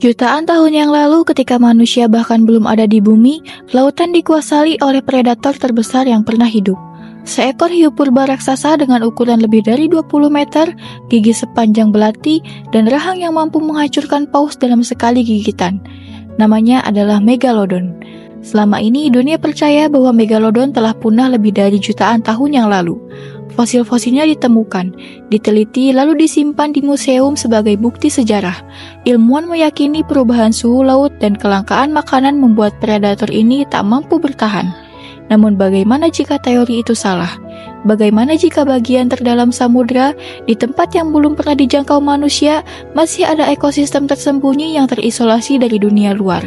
Jutaan tahun yang lalu ketika manusia bahkan belum ada di bumi, lautan dikuasai oleh predator terbesar yang pernah hidup. Seekor hiu purba raksasa dengan ukuran lebih dari 20 meter, gigi sepanjang belati, dan rahang yang mampu menghancurkan paus dalam sekali gigitan. Namanya adalah Megalodon. Selama ini dunia percaya bahwa Megalodon telah punah lebih dari jutaan tahun yang lalu. Fosil-fosilnya ditemukan, diteliti lalu disimpan di museum sebagai bukti sejarah. Ilmuwan meyakini perubahan suhu laut dan kelangkaan makanan membuat predator ini tak mampu bertahan. Namun bagaimana jika teori itu salah? Bagaimana jika bagian terdalam samudra, di tempat yang belum pernah dijangkau manusia, masih ada ekosistem tersembunyi yang terisolasi dari dunia luar?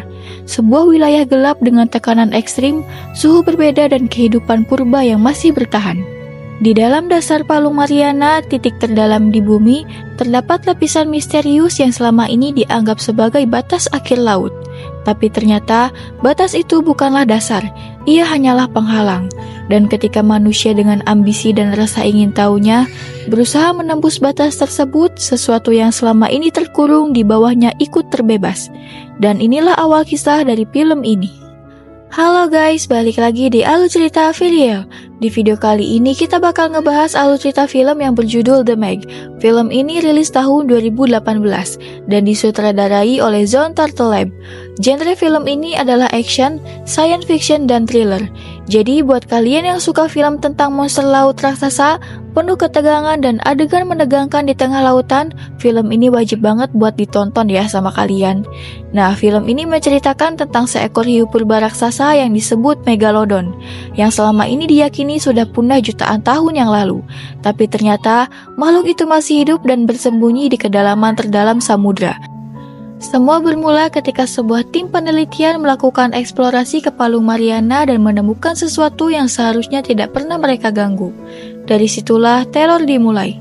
Sebuah wilayah gelap dengan tekanan ekstrim, suhu berbeda dan kehidupan purba yang masih bertahan. Di dalam dasar Palung Mariana, titik terdalam di bumi, terdapat lapisan misterius yang selama ini dianggap sebagai batas akhir laut. Tapi ternyata, batas itu bukanlah dasar, ia hanyalah penghalang. Dan ketika manusia dengan ambisi dan rasa ingin tahunya, berusaha menembus batas tersebut, sesuatu yang selama ini terkurung di bawahnya ikut terbebas. Dan inilah awal kisah dari film ini. Halo guys, balik lagi di Alur Cerita Filial. Di video kali ini kita bakal ngebahas alur cerita film yang berjudul The Meg. Film ini rilis tahun 2018 dan disutradarai oleh Zone Turtle. Genre film ini adalah action, science fiction, dan thriller. Jadi buat kalian yang suka film tentang monster laut raksasa, penuh ketegangan dan adegan menegangkan di tengah lautan, film ini wajib banget buat ditonton ya sama kalian. Nah, film ini menceritakan tentang seekor hiu purba raksasa yang disebut Megalodon, yang selama ini diyakini sudah punah jutaan tahun yang lalu. Tapi ternyata, makhluk itu masih hidup dan bersembunyi di kedalaman terdalam samudra. Semua bermula ketika sebuah tim penelitian melakukan eksplorasi ke Palung Mariana dan menemukan sesuatu yang seharusnya tidak pernah mereka ganggu. Dari situlah teror dimulai.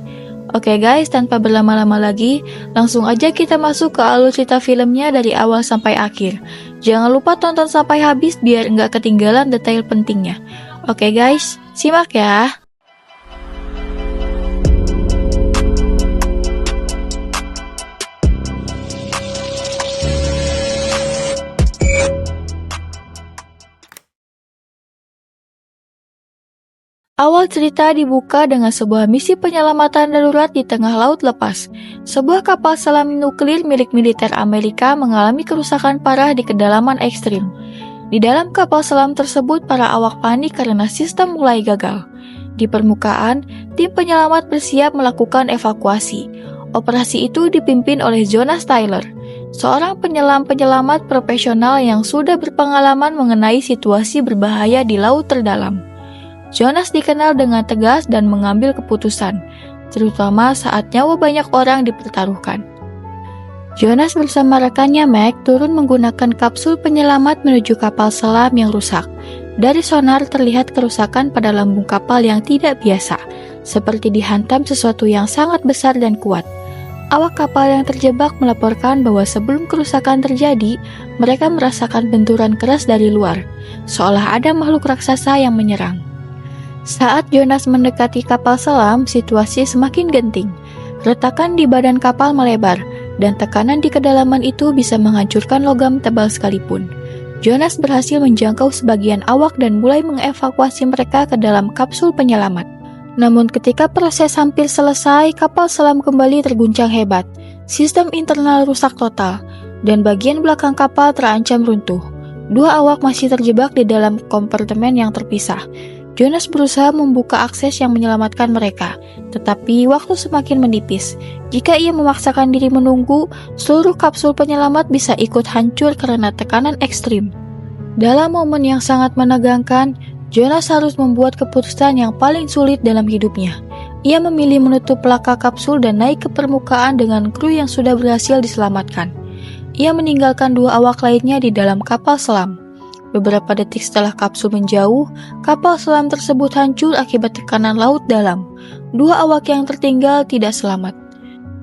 Oke guys, tanpa berlama-lama lagi, langsung aja kita masuk ke alur cerita filmnya dari awal sampai akhir. Jangan lupa tonton sampai habis biar nggak ketinggalan detail pentingnya. Oke guys, simak ya. Awal cerita dibuka dengan sebuah misi penyelamatan darurat di tengah laut lepas. Sebuah kapal selam nuklir milik militer Amerika mengalami kerusakan parah di kedalaman ekstrim. Di dalam kapal selam tersebut, para awak panik karena sistem mulai gagal. Di permukaan, tim penyelamat bersiap melakukan evakuasi. Operasi itu dipimpin oleh Jonas Tyler, seorang penyelam-penyelamat profesional yang sudah berpengalaman mengenai situasi berbahaya di laut terdalam. Jonas dikenal dengan tegas dan mengambil keputusan, terutama saat nyawa banyak orang dipertaruhkan. Jonas bersama rekannya Meg turun menggunakan kapsul penyelamat menuju kapal selam yang rusak. Dari sonar terlihat kerusakan pada lambung kapal yang tidak biasa, seperti dihantam sesuatu yang sangat besar dan kuat. Awak kapal yang terjebak melaporkan bahwa sebelum kerusakan terjadi, mereka merasakan benturan keras dari luar, seolah ada makhluk raksasa yang menyerang. Saat Jonas mendekati kapal selam, situasi semakin genting. Retakan di badan kapal melebar, dan tekanan di kedalaman itu bisa menghancurkan logam tebal sekalipun. Jonas berhasil menjangkau sebagian awak dan mulai mengevakuasi mereka ke dalam kapsul penyelamat. Namun ketika proses hampir selesai, kapal selam kembali terguncang hebat. Sistem internal rusak total, dan bagian belakang kapal terancam runtuh. Dua awak masih terjebak di dalam kompartemen yang terpisah. Jonas berusaha membuka akses yang menyelamatkan mereka, tetapi waktu semakin menipis. Jika ia memaksakan diri menunggu, seluruh kapsul penyelamat bisa ikut hancur karena tekanan ekstrim. Dalam momen yang sangat menegangkan, Jonas harus membuat keputusan yang paling sulit dalam hidupnya. Ia memilih menutup pelaka kapsul dan naik ke permukaan dengan kru yang sudah berhasil diselamatkan. Ia meninggalkan dua awak lainnya di dalam kapal selam. Beberapa detik setelah kapsul menjauh, kapal selam tersebut hancur akibat tekanan laut dalam. Dua awak yang tertinggal tidak selamat.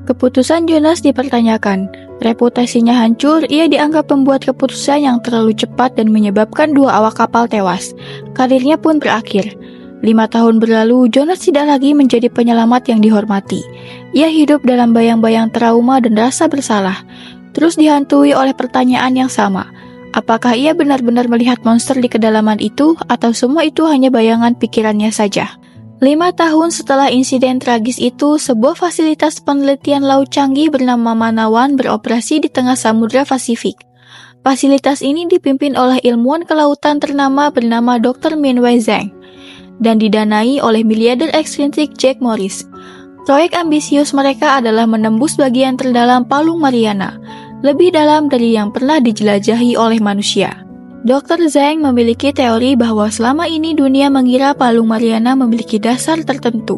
Keputusan Jonas dipertanyakan. Reputasinya hancur, ia dianggap membuat keputusan yang terlalu cepat dan menyebabkan dua awak kapal tewas. Karirnya pun berakhir. 5 tahun berlalu, Jonas tidak lagi menjadi penyelamat yang dihormati. Ia hidup dalam bayang-bayang trauma dan rasa bersalah. terus dihantui oleh pertanyaan yang sama. Apakah ia benar-benar melihat monster di kedalaman itu, atau semua itu hanya bayangan pikirannya saja? 5 tahun setelah insiden tragis itu, sebuah fasilitas penelitian laut canggih bernama Manawan beroperasi di tengah Samudra Pasifik. Fasilitas ini dipimpin oleh ilmuwan kelautan ternama bernama Dr. Minwei Zhang dan didanai oleh miliarder eksentrik Jack Morris. Proyek ambisius mereka adalah menembus bagian terdalam Palung Mariana, lebih dalam dari yang pernah dijelajahi oleh manusia. Dr. Zhang memiliki teori bahwa selama ini dunia mengira Palung Mariana memiliki dasar tertentu,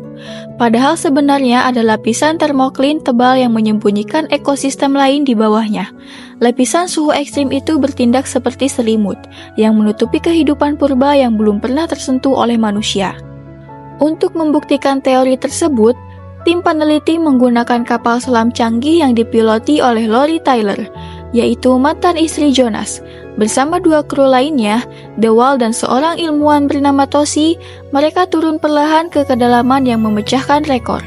padahal sebenarnya ada lapisan termoklin tebal yang menyembunyikan ekosistem lain di bawahnya. Lapisan suhu ekstrim itu bertindak seperti selimut, yang menutupi kehidupan purba yang belum pernah tersentuh oleh manusia. Untuk membuktikan teori tersebut, tim peneliti menggunakan kapal selam canggih yang dipiloti oleh Lori Tyler, yaitu mantan istri Jonas. Bersama 2 kru lainnya, The Wall dan seorang ilmuwan bernama Toshi, mereka turun perlahan ke kedalaman yang memecahkan rekor.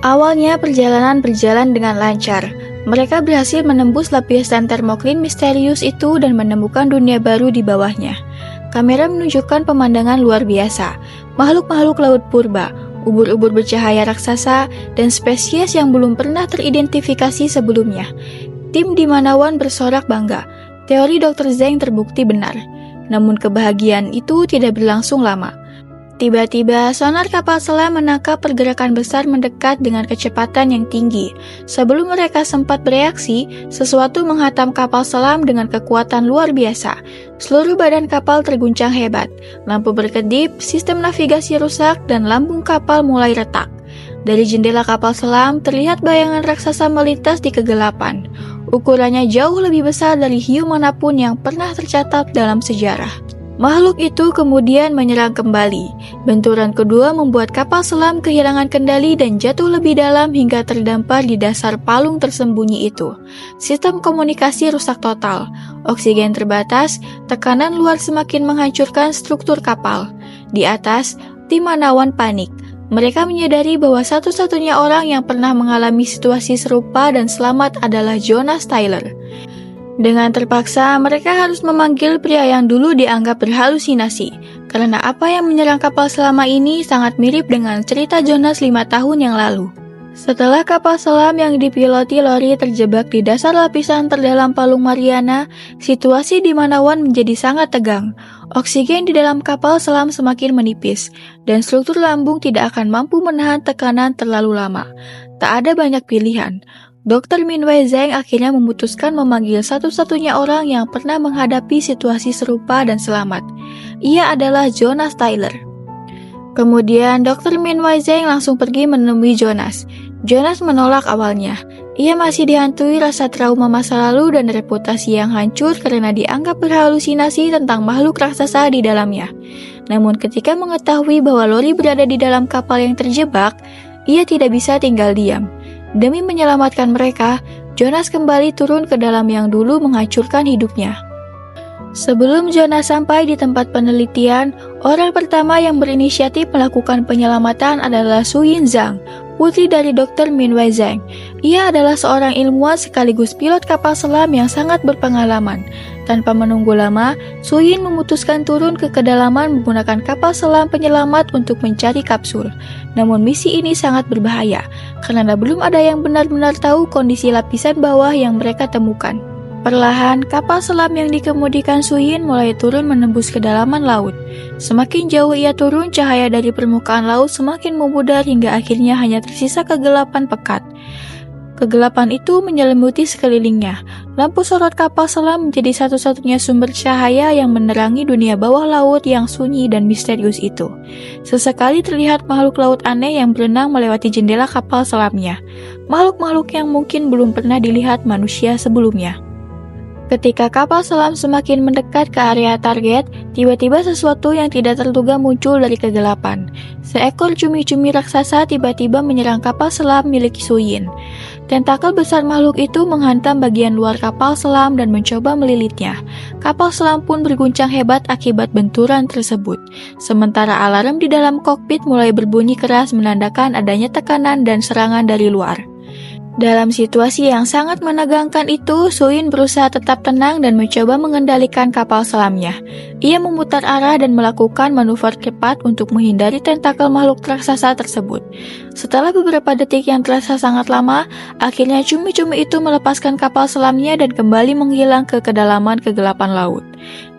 Awalnya perjalanan berjalan dengan lancar. Mereka berhasil menembus lapisan termoklin misterius itu dan menemukan dunia baru di bawahnya. Kamera menunjukkan pemandangan luar biasa, makhluk-makhluk laut purba, ubur-ubur bercahaya raksasa, dan spesies yang belum pernah teridentifikasi sebelumnya. Tim di Manawan bersorak bangga. Teori Dr. Zhang terbukti benar. Namun kebahagiaan itu tidak berlangsung lama. Tiba-tiba, sonar kapal selam menangkap pergerakan besar mendekat dengan kecepatan yang tinggi. Sebelum mereka sempat bereaksi, sesuatu menghantam kapal selam dengan kekuatan luar biasa. Seluruh badan kapal terguncang hebat. Lampu berkedip, sistem navigasi rusak, dan lambung kapal mulai retak. Dari jendela kapal selam, terlihat bayangan raksasa melintas di kegelapan. Ukurannya jauh lebih besar dari hiu manapun yang pernah tercatat dalam sejarah. Makhluk itu kemudian menyerang kembali. Benturan kedua membuat kapal selam kehilangan kendali dan jatuh lebih dalam hingga terdampar di dasar palung tersembunyi itu. Sistem komunikasi rusak total. Oksigen terbatas, tekanan luar semakin menghancurkan struktur kapal. Di atas, tim Manawan panik. Mereka menyadari bahwa satu-satunya orang yang pernah mengalami situasi serupa dan selamat adalah Jonas Tyler. Dengan terpaksa, mereka harus memanggil pria yang dulu dianggap berhalusinasi, karena apa yang menyerang kapal selama ini sangat mirip dengan cerita Jonas 5 tahun yang lalu. Setelah kapal selam yang dipiloti Lori terjebak di dasar lapisan terdalam Palung Mariana, situasi di Manawan menjadi sangat tegang. Oksigen di dalam kapal selam semakin menipis, dan struktur lambung tidak akan mampu menahan tekanan terlalu lama. Tak ada banyak pilihan. Dr. Minwei Zhang akhirnya memutuskan memanggil satu-satunya orang yang pernah menghadapi situasi serupa dan selamat. Ia adalah Jonas Tyler. Kemudian Dr. Minwei Zhang langsung pergi menemui Jonas. Jonas menolak awalnya. Ia masih dihantui rasa trauma masa lalu dan reputasi yang hancur karena dianggap berhalusinasi tentang makhluk raksasa di dalamnya. Namun ketika mengetahui bahwa Lori berada di dalam kapal yang terjebak, ia tidak bisa tinggal diam. Demi menyelamatkan mereka, Jonas kembali turun ke dalam yang dulu menghancurkan hidupnya. Sebelum Jonas sampai di tempat penelitian, orang pertama yang berinisiatif melakukan penyelamatan adalah Su Yin Zhang, putri dari Dr. Minwei Zhang. Ia adalah seorang ilmuwan sekaligus pilot kapal selam yang sangat berpengalaman. Tanpa menunggu lama, Su Yin memutuskan turun ke kedalaman menggunakan kapal selam penyelamat untuk mencari kapsul. Namun misi ini sangat berbahaya, karena belum ada yang benar-benar tahu kondisi lapisan bawah yang mereka temukan. Perlahan, kapal selam yang dikemudikan Su Yin mulai turun menembus kedalaman laut. Semakin jauh ia turun, cahaya dari permukaan laut semakin memudar hingga akhirnya hanya tersisa kegelapan pekat. Kegelapan itu menyelimuti sekelilingnya. Lampu sorot kapal selam menjadi satu-satunya sumber cahaya yang menerangi dunia bawah laut yang sunyi dan misterius itu. Sesekali terlihat makhluk laut aneh yang berenang melewati jendela kapal selamnya. Makhluk-makhluk yang mungkin belum pernah dilihat manusia sebelumnya. Ketika kapal selam semakin mendekat ke area target, tiba-tiba sesuatu yang tidak terduga muncul dari kegelapan. Seekor cumi-cumi raksasa tiba-tiba menyerang kapal selam milik Su Yin. Tentakel besar makhluk itu menghantam bagian luar kapal selam dan mencoba melilitnya. Kapal selam pun berguncang hebat akibat benturan tersebut. Sementara alarm di dalam kokpit mulai berbunyi keras menandakan adanya tekanan dan serangan dari luar. Dalam situasi yang sangat menegangkan itu, Suyin berusaha tetap tenang dan mencoba mengendalikan kapal selamnya. Ia memutar arah dan melakukan manuver cepat untuk menghindari tentakel makhluk raksasa tersebut. Setelah beberapa detik yang terasa sangat lama, akhirnya cumi-cumi itu melepaskan kapal selamnya dan kembali menghilang ke kedalaman kegelapan laut.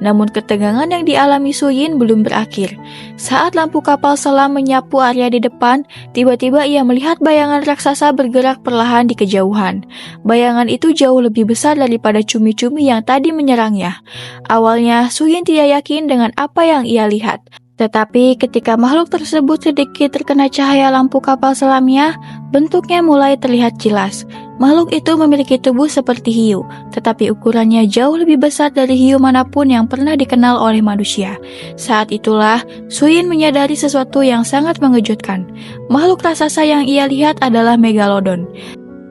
Namun ketegangan yang dialami Suyin belum berakhir. Saat lampu kapal selam menyapu area di depan, tiba-tiba ia melihat bayangan raksasa bergerak perlahan di kejauhan. Bayangan itu jauh lebih besar daripada cumi-cumi yang tadi menyerangnya. Awalnya, Suyin tidak yakin dengan apa yang ia lihat. Tetapi ketika makhluk tersebut sedikit terkena cahaya lampu kapal selamnya, bentuknya mulai terlihat jelas. Makhluk itu memiliki tubuh seperti hiu, tetapi ukurannya jauh lebih besar dari hiu manapun yang pernah dikenal oleh manusia. Saat itulah, Suyin menyadari sesuatu yang sangat mengejutkan. Makhluk raksasa yang ia lihat adalah Megalodon.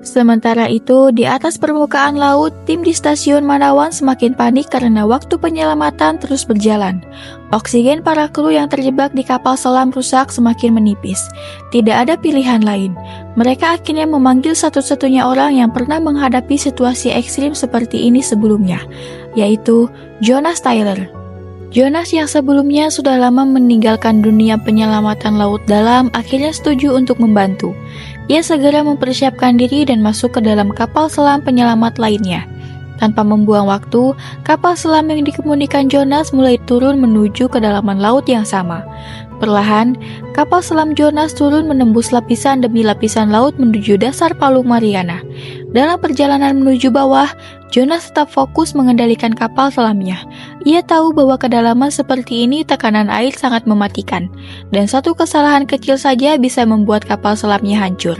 Sementara itu, di atas permukaan laut, tim di stasiun Manawan semakin panik karena waktu penyelamatan terus berjalan. Oksigen para kru yang terjebak di kapal selam rusak semakin menipis. Tidak ada pilihan lain. Mereka akhirnya memanggil satu-satunya orang yang pernah menghadapi situasi ekstrim seperti ini sebelumnya, yaitu Jonas Tyler. Jonas yang sebelumnya sudah lama meninggalkan dunia penyelamatan laut dalam akhirnya setuju untuk membantu. Ia segera mempersiapkan diri dan masuk ke dalam kapal selam penyelamat lainnya. Tanpa membuang waktu, kapal selam yang dikemudikan Jonas mulai turun menuju kedalaman laut yang sama. Perlahan, kapal selam Jonas turun menembus lapisan demi lapisan laut menuju dasar Palung Mariana. Dalam perjalanan menuju bawah, Jonas tetap fokus mengendalikan kapal selamnya. Ia tahu bahwa kedalaman seperti ini tekanan air sangat mematikan, dan satu kesalahan kecil saja bisa membuat kapal selamnya hancur.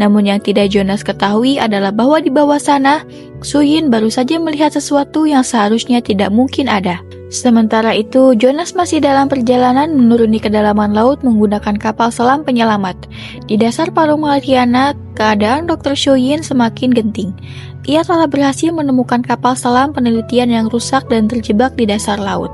Namun yang tidak Jonas ketahui adalah bahwa di bawah sana, Suyin baru saja melihat sesuatu yang seharusnya tidak mungkin ada. Sementara itu, Jonas masih dalam perjalanan menuruni kedalaman laut menggunakan kapal selam penyelamat. Di dasar Palung Mariana, keadaan Dr. Suyin semakin genting. Ia telah berhasil menemukan kapal selam penelitian yang rusak dan terjebak di dasar laut.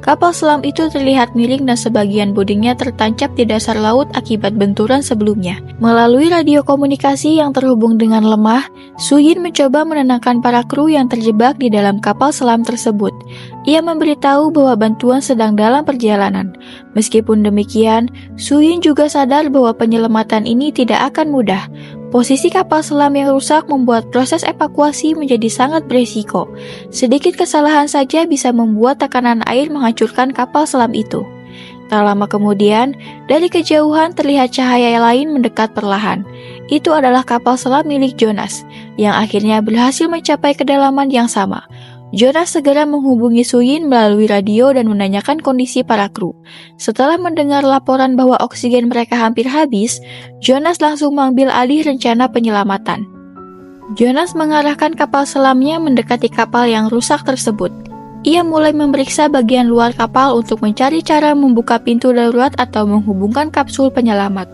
Kapal selam itu terlihat miring dan sebagian bodinya tertancap di dasar laut akibat benturan sebelumnya. Melalui radio komunikasi yang terhubung dengan lemah, Suyin mencoba menenangkan para kru yang terjebak di dalam kapal selam tersebut. Ia memberitahu bahwa bantuan sedang dalam perjalanan. Meskipun demikian, Suyin juga sadar bahwa penyelamatan ini tidak akan mudah. Posisi kapal selam yang rusak membuat proses evakuasi menjadi sangat berisiko. Sedikit kesalahan saja bisa membuat tekanan air menghancurkan kapal selam itu. Tak lama kemudian, dari kejauhan terlihat cahaya lain mendekat perlahan. Itu adalah kapal selam milik Jonas, yang akhirnya berhasil mencapai kedalaman yang sama. Jonas segera menghubungi Suyin melalui radio dan menanyakan kondisi para kru. Setelah mendengar laporan bahwa oksigen mereka hampir habis, Jonas langsung mengambil alih rencana penyelamatan. Jonas mengarahkan kapal selamnya mendekati kapal yang rusak tersebut. Ia mulai memeriksa bagian luar kapal untuk mencari cara membuka pintu darurat atau menghubungkan kapsul penyelamat.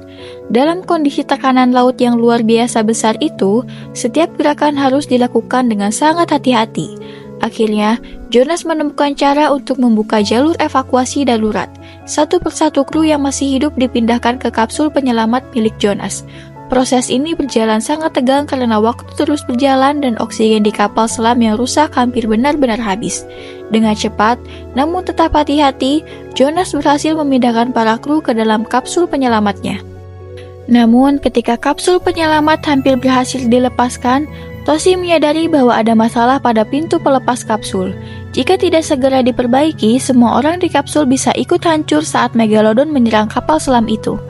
Dalam kondisi tekanan laut yang luar biasa besar itu, setiap gerakan harus dilakukan dengan sangat hati-hati. Akhirnya, Jonas menemukan cara untuk membuka jalur evakuasi darurat. Satu persatu kru yang masih hidup dipindahkan ke kapsul penyelamat milik Jonas. Proses ini berjalan sangat tegang karena waktu terus berjalan dan oksigen di kapal selam yang rusak hampir benar-benar habis. Dengan cepat, namun tetap hati-hati, Jonas berhasil memindahkan para kru ke dalam kapsul penyelamatnya. Namun, ketika kapsul penyelamat hampir berhasil dilepaskan, Toshi menyadari bahwa ada masalah pada pintu pelepas kapsul. Jika tidak segera diperbaiki, semua orang di kapsul bisa ikut hancur saat Megalodon menyerang kapal selam itu.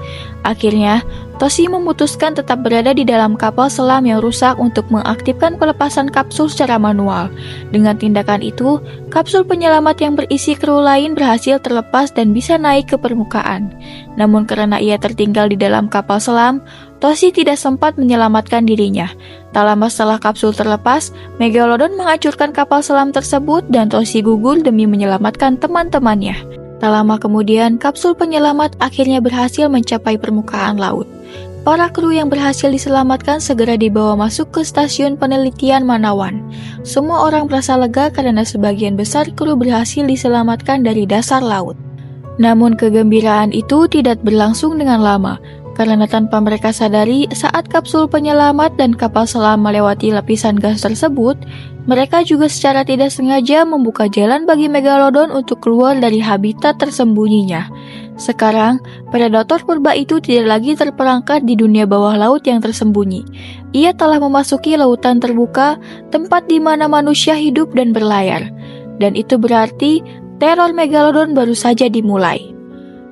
Akhirnya, Toshi memutuskan tetap berada di dalam kapal selam yang rusak untuk mengaktifkan pelepasan kapsul secara manual. Dengan tindakan itu, kapsul penyelamat yang berisi kru lain berhasil terlepas dan bisa naik ke permukaan. Namun karena ia tertinggal di dalam kapal selam, Toshi tidak sempat menyelamatkan dirinya. Tak lama setelah kapsul terlepas, Megalodon menghancurkan kapal selam tersebut dan Toshi gugur demi menyelamatkan teman-temannya. Tak lama kemudian, kapsul penyelamat akhirnya berhasil mencapai permukaan laut. Para kru yang berhasil diselamatkan segera dibawa masuk ke stasiun penelitian Manawan. Semua orang merasa lega karena sebagian besar kru berhasil diselamatkan dari dasar laut. Namun kegembiraan itu tidak berlangsung dengan lama. Karena tanpa mereka sadari, saat kapsul penyelamat dan kapal selam melewati lapisan gas tersebut, mereka juga secara tidak sengaja membuka jalan bagi Megalodon untuk keluar dari habitat tersembunyinya. Sekarang, predator purba itu tidak lagi terperangkap di dunia bawah laut yang tersembunyi. Ia telah memasuki lautan terbuka, tempat di mana manusia hidup dan berlayar. Dan itu berarti teror Megalodon baru saja dimulai.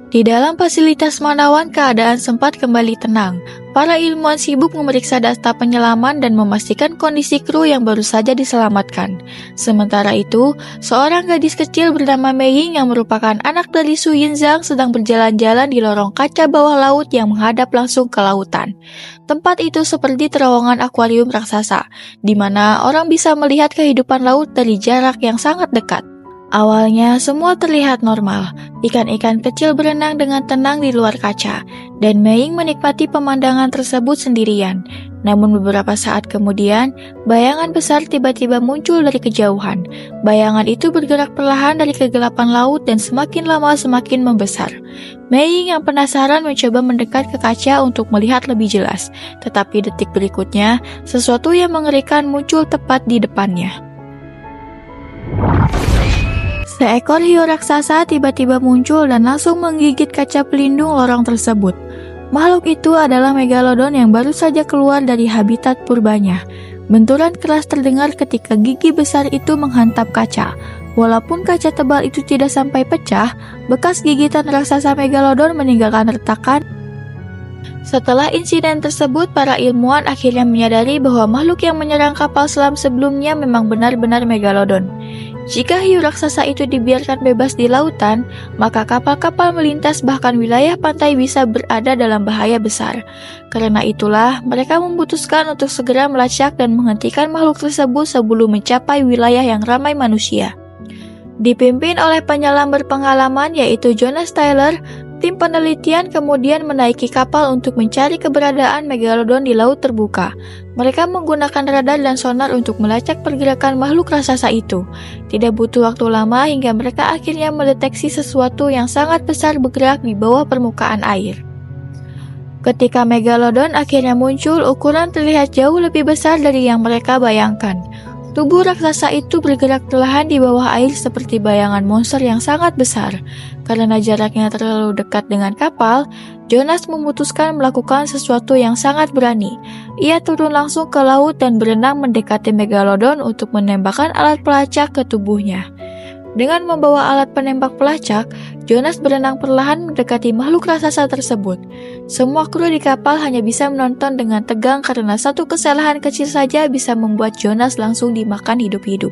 Di dalam fasilitas Manawan, keadaan sempat kembali tenang. Para ilmuwan sibuk memeriksa data penyelaman dan memastikan kondisi kru yang baru saja diselamatkan. Sementara itu, seorang gadis kecil bernama Mei Ying yang merupakan anak dari Su Yinzhang sedang berjalan-jalan di lorong kaca bawah laut yang menghadap langsung ke lautan. Tempat itu seperti terowongan akuarium raksasa, di mana orang bisa melihat kehidupan laut dari jarak yang sangat dekat. Awalnya semua terlihat normal, ikan-ikan kecil berenang dengan tenang di luar kaca, dan Mei Ying menikmati pemandangan tersebut sendirian. Namun beberapa saat kemudian, bayangan besar tiba-tiba muncul dari kejauhan. Bayangan itu bergerak perlahan dari kegelapan laut dan semakin lama semakin membesar. Mei Ying yang penasaran mencoba mendekat ke kaca untuk melihat lebih jelas, tetapi detik berikutnya, sesuatu yang mengerikan muncul tepat di depannya. Seekor hiu raksasa tiba-tiba muncul dan langsung menggigit kaca pelindung lorong tersebut. Makhluk itu adalah Megalodon yang baru saja keluar dari habitat purbanya. Benturan keras terdengar ketika gigi besar itu menghantam kaca. Walaupun kaca tebal itu tidak sampai pecah, bekas gigitan raksasa Megalodon meninggalkan retakan. Setelah insiden tersebut, para ilmuwan akhirnya menyadari bahwa makhluk yang menyerang kapal selam sebelumnya memang benar-benar Megalodon. Jika hiu raksasa itu dibiarkan bebas di lautan, maka kapal-kapal melintas bahkan wilayah pantai bisa berada dalam bahaya besar. Karena itulah, mereka memutuskan untuk segera melacak dan menghentikan makhluk tersebut sebelum mencapai wilayah yang ramai manusia. Dipimpin oleh penyelam berpengalaman yaitu Jonas Tyler, tim penelitian kemudian menaiki kapal untuk mencari keberadaan Megalodon di laut terbuka. Mereka menggunakan radar dan sonar untuk melacak pergerakan makhluk raksasa itu. Tidak butuh waktu lama hingga mereka akhirnya mendeteksi sesuatu yang sangat besar bergerak di bawah permukaan air. Ketika Megalodon akhirnya muncul, ukuran terlihat jauh lebih besar dari yang mereka bayangkan. Tubuh raksasa itu bergerak perlahan di bawah air seperti bayangan monster yang sangat besar. Karena jaraknya terlalu dekat dengan kapal, Jonas memutuskan melakukan sesuatu yang sangat berani. Ia turun langsung ke laut dan berenang mendekati Megalodon untuk menembakkan alat pelacak ke tubuhnya. Dengan membawa alat penembak pelacak, Jonas berenang perlahan mendekati makhluk raksasa tersebut. Semua kru di kapal hanya bisa menonton dengan tegang karena satu kesalahan kecil saja bisa membuat Jonas langsung dimakan hidup-hidup.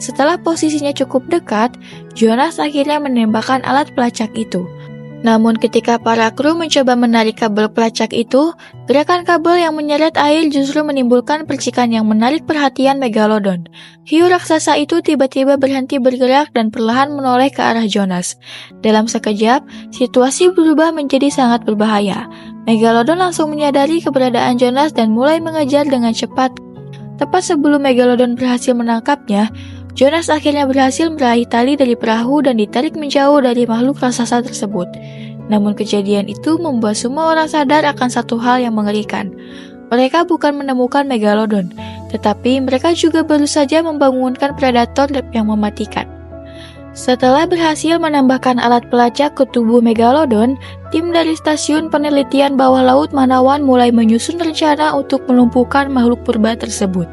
Setelah posisinya cukup dekat, Jonas akhirnya menembakkan alat pelacak itu. Namun ketika para kru mencoba menarik kabel pelacak itu, gerakan kabel yang menyeret air justru menimbulkan percikan yang menarik perhatian Megalodon. Hiu raksasa itu tiba-tiba berhenti bergerak dan perlahan menoleh ke arah Jonas. Dalam sekejap, situasi berubah menjadi sangat berbahaya. Megalodon langsung menyadari keberadaan Jonas dan mulai mengejar dengan cepat. Tepat sebelum Megalodon berhasil menangkapnya, Jonas akhirnya berhasil meraih tali dari perahu dan ditarik menjauh dari makhluk raksasa tersebut. Namun kejadian itu membuat semua orang sadar akan satu hal yang mengerikan. Mereka bukan menemukan Megalodon, tetapi mereka juga baru saja membangunkan predator yang mematikan. Setelah berhasil menambahkan alat pelacak ke tubuh Megalodon, tim dari stasiun penelitian bawah laut Manawan mulai menyusun rencana untuk melumpuhkan makhluk purba tersebut.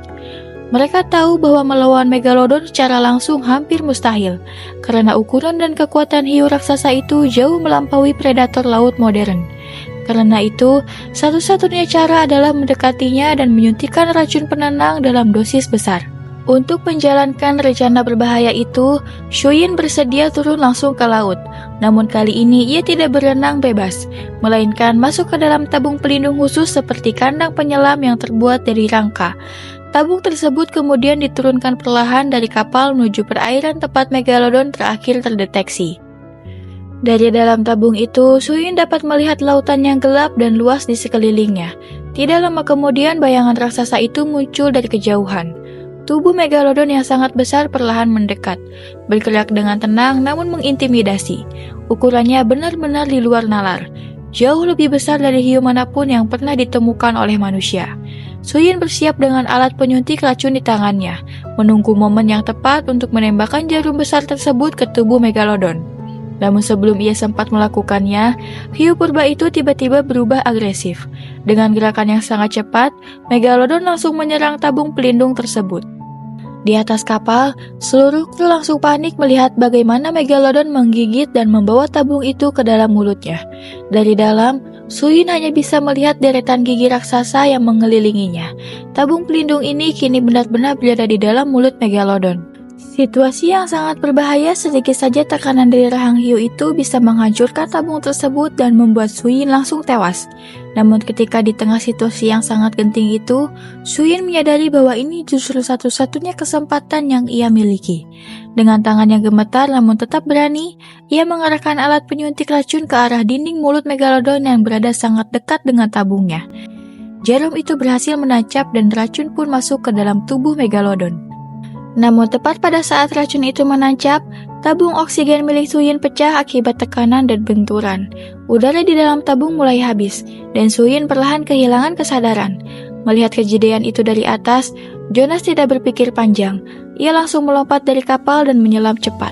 Mereka tahu bahwa melawan Megalodon secara langsung hampir mustahil, karena ukuran dan kekuatan hiu raksasa itu jauh melampaui predator laut modern. Karena itu, satu-satunya cara adalah mendekatinya dan menyuntikkan racun penenang dalam dosis besar. Untuk menjalankan rencana berbahaya itu, Shuyin bersedia turun langsung ke laut. Namun kali ini ia tidak berenang bebas, melainkan masuk ke dalam tabung pelindung khusus seperti kandang penyelam yang terbuat dari rangka. Tabung tersebut kemudian diturunkan perlahan dari kapal menuju perairan tempat Megalodon terakhir terdeteksi. Dari dalam tabung itu, Shuyin dapat melihat lautan yang gelap dan luas di sekelilingnya. Tidak lama kemudian, bayangan raksasa itu muncul dari kejauhan. Tubuh Megalodon yang sangat besar perlahan mendekat, bergerak dengan tenang namun mengintimidasi. Ukurannya benar-benar di luar nalar. jauh lebih besar dari hiu manapun yang pernah ditemukan oleh manusia. Suyin bersiap dengan alat penyuntik racun di tangannya, menunggu momen yang tepat untuk menembakkan jarum besar tersebut ke tubuh Megalodon. Namun sebelum ia sempat melakukannya, hiu purba itu tiba-tiba berubah agresif. Dengan gerakan yang sangat cepat, Megalodon langsung menyerang tabung pelindung tersebut. Di atas kapal, seluruh kru langsung panik melihat bagaimana Megalodon menggigit dan membawa tabung itu ke dalam mulutnya. Dari dalam, Suyin hanya bisa melihat deretan gigi raksasa yang mengelilinginya. Tabung pelindung ini kini benar-benar berada di dalam mulut Megalodon. Situasi yang sangat berbahaya, sedikit saja tekanan dari rahang hiu itu bisa menghancurkan tabung tersebut dan membuat Suyin langsung tewas. Namun ketika di tengah situasi yang sangat genting itu, Suyin menyadari bahwa ini justru satu-satunya kesempatan yang ia miliki. Dengan tangan yang gemetar namun tetap berani, ia mengarahkan alat penyuntik racun ke arah dinding mulut Megalodon yang berada sangat dekat dengan tabungnya. Jarum itu berhasil menancap dan racun pun masuk ke dalam tubuh Megalodon. Namun tepat pada saat racun itu menancap, tabung oksigen milik Suyin pecah akibat tekanan dan benturan. Udara di dalam tabung mulai habis, dan Suyin perlahan kehilangan kesadaran. Melihat kejadian itu dari atas, Jonas tidak berpikir panjang. Ia langsung melompat dari kapal dan menyelam cepat.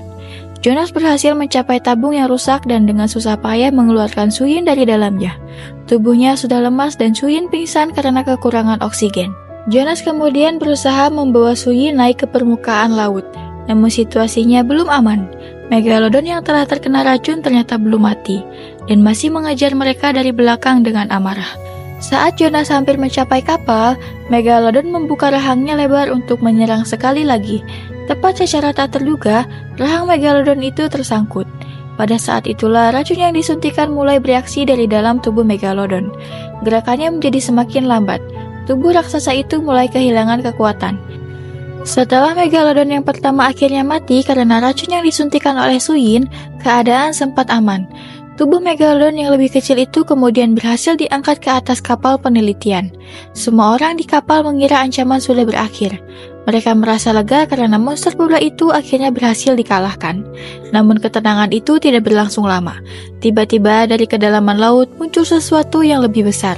Jonas berhasil mencapai tabung yang rusak dan dengan susah payah mengeluarkan Suyin dari dalamnya. Tubuhnya sudah lemas dan Suyin pingsan karena kekurangan oksigen. Jonas kemudian berusaha membawa Suyin naik ke permukaan laut, namun situasinya belum aman. Megalodon yang telah terkena racun ternyata belum mati, dan masih mengejar mereka dari belakang dengan amarah. Saat Jonas hampir mencapai kapal, Megalodon membuka rahangnya lebar untuk menyerang sekali lagi. Tepat secara tak terduga, rahang Megalodon itu tersangkut. Pada saat itulah racun yang disuntikan mulai bereaksi dari dalam tubuh Megalodon. Gerakannya menjadi semakin lambat. Tubuh raksasa itu mulai kehilangan kekuatan. Setelah Megalodon yang pertama akhirnya mati karena racun yang disuntikan oleh Suyin, keadaan sempat aman. Tubuh Megalodon yang lebih kecil itu kemudian berhasil diangkat ke atas kapal penelitian. Semua orang di kapal mengira ancaman sudah berakhir. Mereka merasa lega karena monster purba itu akhirnya berhasil dikalahkan. Namun ketenangan itu tidak berlangsung lama. Tiba-tiba dari kedalaman laut muncul sesuatu yang lebih besar.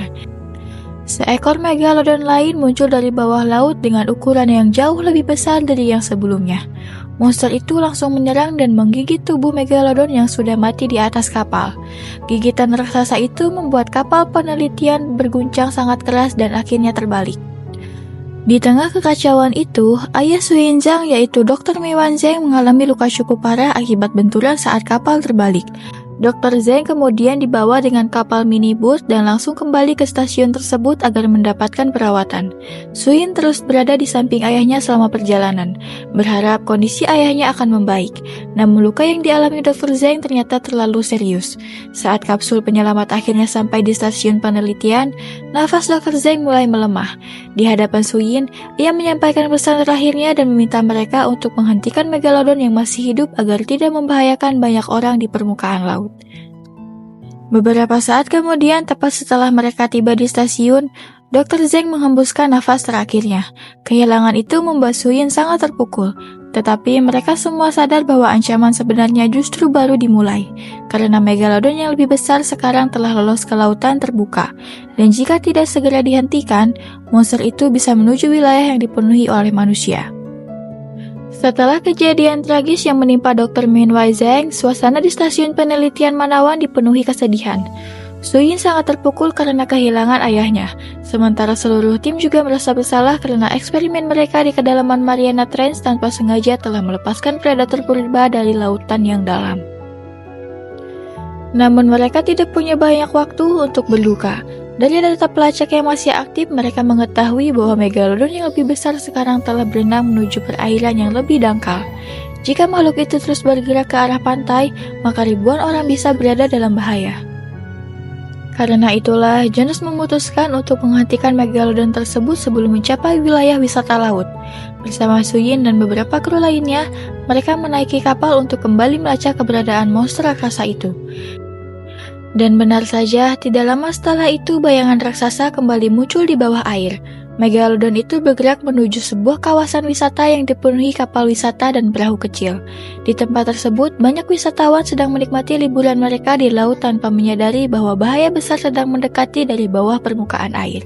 Seekor Megalodon lain muncul dari bawah laut dengan ukuran yang jauh lebih besar dari yang sebelumnya. Monster itu langsung menyerang dan menggigit tubuh Megalodon yang sudah mati di atas kapal. Gigitan raksasa itu membuat kapal penelitian berguncang sangat keras dan akhirnya terbalik. Di tengah kekacauan itu, ayah Suyin Zhang yaitu Dr. Mewan Zheng mengalami luka cukup parah akibat benturan saat kapal terbalik. Dr. Zheng kemudian dibawa dengan kapal minibus dan langsung kembali ke stasiun tersebut agar mendapatkan perawatan. Suyin terus berada di samping ayahnya selama perjalanan, berharap kondisi ayahnya akan membaik. Namun luka yang dialami Dr. Zheng ternyata terlalu serius. Saat kapsul penyelamat akhirnya sampai di stasiun penelitian, nafas Dr. Zheng mulai melemah. Di hadapan Suyin, ia menyampaikan pesan terakhirnya dan meminta mereka untuk menghentikan Megalodon yang masih hidup agar tidak membahayakan banyak orang di permukaan laut. Beberapa saat kemudian, tepat setelah mereka tiba di stasiun, Dr. Zheng menghembuskan nafas terakhirnya. Kehilangan itu membuat Suyin sangat terpukul, tetapi mereka semua sadar bahwa ancaman sebenarnya justru baru dimulai, karena Megalodon yang lebih besar sekarang telah lolos ke lautan terbuka, dan jika tidak segera dihentikan, monster itu bisa menuju wilayah yang dipenuhi oleh manusia. Setelah kejadian tragis yang menimpa Dr. Mewan Zheng, suasana di stasiun penelitian Manawan dipenuhi kesedihan. Suyin sangat terpukul karena kehilangan ayahnya, sementara seluruh tim juga merasa bersalah karena eksperimen mereka di kedalaman Mariana Trench tanpa sengaja telah melepaskan predator purba dari lautan yang dalam. Namun mereka tidak punya banyak waktu untuk berduka. Dari data pelacak yang masih aktif, mereka mengetahui bahwa Megalodon yang lebih besar sekarang telah berenang menuju perairan yang lebih dangkal. Jika makhluk itu terus bergerak ke arah pantai, maka ribuan orang bisa berada dalam bahaya. Karena itulah, Jonas memutuskan untuk menghentikan Megalodon tersebut sebelum mencapai wilayah wisata laut. Bersama Suyin dan beberapa kru lainnya, mereka menaiki kapal untuk kembali melacak keberadaan monster raksasa itu. Dan benar saja, tidak lama setelah itu bayangan raksasa kembali muncul di bawah air. Megalodon itu bergerak menuju sebuah kawasan wisata yang dipenuhi kapal wisata dan perahu kecil. Di tempat tersebut, banyak wisatawan sedang menikmati liburan mereka di laut tanpa menyadari bahwa bahaya besar sedang mendekati dari bawah permukaan air.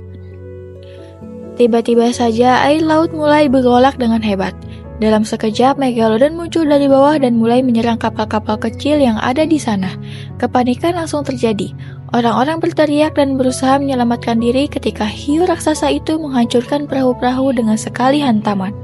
Tiba-tiba saja air laut mulai bergolak dengan hebat. Dalam sekejap, Megalodon muncul dari bawah dan mulai menyerang kapal-kapal kecil yang ada di sana. Kepanikan langsung terjadi. Orang-orang berteriak dan berusaha menyelamatkan diri ketika hiu raksasa itu menghancurkan perahu-perahu dengan sekali hantaman.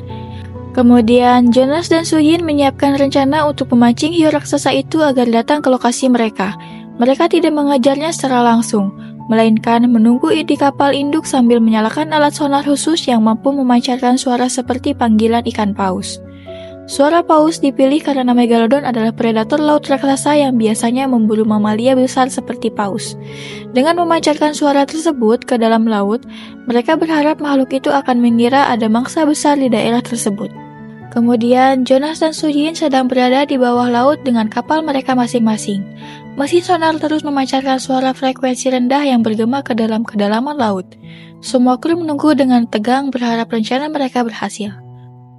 Kemudian, Jonas dan Suyin menyiapkan rencana untuk memancing hiu raksasa itu agar datang ke lokasi mereka. Mereka tidak mengajarnya secara langsung, melainkan menunggu di kapal induk sambil menyalakan alat sonar khusus yang mampu memancarkan suara seperti panggilan ikan paus. Suara paus dipilih karena Megalodon adalah predator laut raksasa yang biasanya memburu mamalia besar seperti paus. Dengan memancarkan suara tersebut ke dalam laut, mereka berharap makhluk itu akan mengira ada mangsa besar di daerah tersebut. Kemudian, Jonas dan Suyin sedang berada di bawah laut dengan kapal mereka masing-masing. Mesin sonar terus memancarkan suara frekuensi rendah yang bergema ke dalam kedalaman laut. Semua kru menunggu dengan tegang berharap rencana mereka berhasil.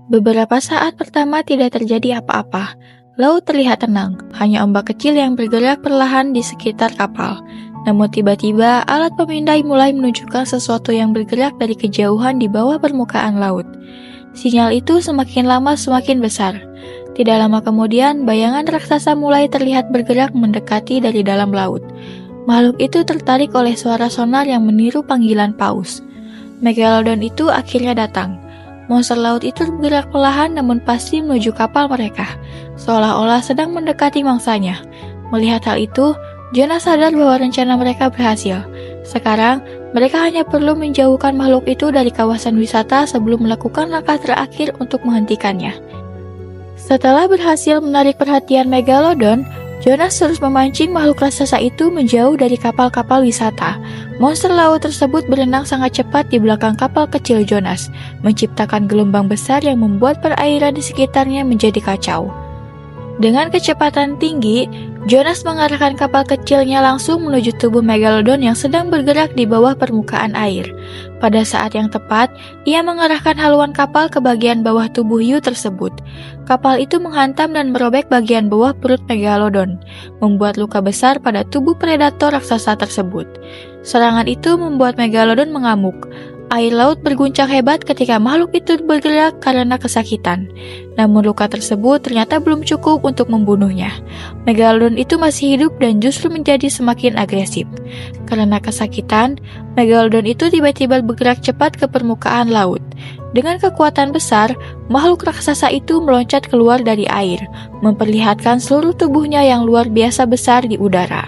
Beberapa saat pertama tidak terjadi apa-apa. Laut terlihat tenang, hanya ombak kecil yang bergerak perlahan di sekitar kapal. Namun tiba-tiba alat pemindai mulai menunjukkan sesuatu yang bergerak dari kejauhan di bawah permukaan laut. Sinyal itu semakin lama semakin besar. Tidak lama kemudian, bayangan raksasa mulai terlihat bergerak mendekati dari dalam laut. Makhluk itu tertarik oleh suara sonar yang meniru panggilan paus. Megalodon itu akhirnya datang. Monster laut itu bergerak perlahan namun pasti menuju kapal mereka, seolah-olah sedang mendekati mangsanya. Melihat hal itu, Jonas sadar bahwa rencana mereka berhasil. Sekarang, mereka hanya perlu menjauhkan makhluk itu dari kawasan wisata sebelum melakukan langkah terakhir untuk menghentikannya. Setelah berhasil menarik perhatian Megalodon, Jonas terus memancing makhluk raksasa itu menjauh dari kapal-kapal wisata. Monster laut tersebut berenang sangat cepat di belakang kapal kecil Jonas, menciptakan gelombang besar yang membuat perairan di sekitarnya menjadi kacau. Dengan kecepatan tinggi, Jonas mengarahkan kapal kecilnya langsung menuju tubuh Megalodon yang sedang bergerak di bawah permukaan air. Pada saat yang tepat, ia mengarahkan haluan kapal ke bagian bawah tubuh hiu tersebut. Kapal itu menghantam dan merobek bagian bawah perut Megalodon, membuat luka besar pada tubuh predator raksasa tersebut. Serangan itu membuat Megalodon mengamuk. Air laut berguncang hebat ketika makhluk itu bergerak karena kesakitan. Namun luka tersebut ternyata belum cukup untuk membunuhnya. Megalodon itu masih hidup dan justru menjadi semakin agresif. Karena kesakitan, Megalodon itu tiba-tiba bergerak cepat ke permukaan laut. Dengan kekuatan besar, makhluk raksasa itu meloncat keluar dari air, memperlihatkan seluruh tubuhnya yang luar biasa besar di udara.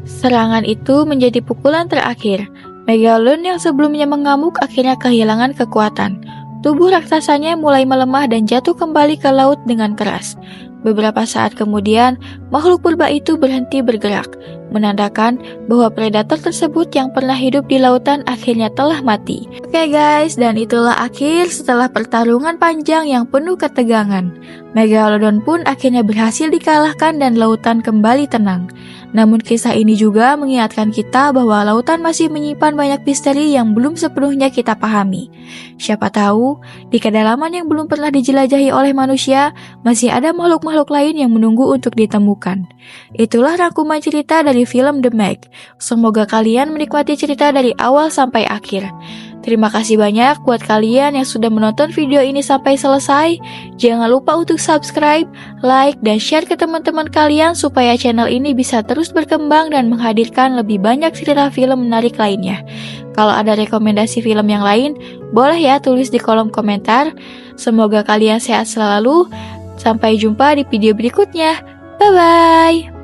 Serangan itu menjadi pukulan terakhir. Megalodon yang sebelumnya mengamuk akhirnya kehilangan kekuatan. Tubuh raksasanya mulai melemah dan jatuh kembali ke laut dengan keras. Beberapa saat kemudian, makhluk purba itu berhenti bergerak, menandakan bahwa predator tersebut yang pernah hidup di lautan akhirnya telah mati. Oke guys, dan itulah akhir setelah pertarungan panjang yang penuh ketegangan. Megalodon pun akhirnya berhasil dikalahkan dan lautan kembali tenang. Namun kisah ini juga mengingatkan kita bahwa lautan masih menyimpan banyak misteri yang belum sepenuhnya kita pahami. Siapa tahu, di kedalaman yang belum pernah dijelajahi oleh manusia, masih ada makhluk-makhluk lain yang menunggu untuk ditemukan. Itulah rangkuman cerita dari film The Meg. Semoga kalian menikmati cerita dari awal sampai akhir. Terima kasih banyak buat kalian yang sudah menonton video ini sampai selesai. Jangan lupa untuk subscribe, like, dan share ke teman-teman kalian supaya channel ini bisa terus berkembang dan menghadirkan lebih banyak cerita film menarik lainnya. Kalau ada rekomendasi film yang lain, boleh ya tulis di kolom komentar. Semoga kalian sehat selalu. Sampai jumpa di video berikutnya. Bye-bye!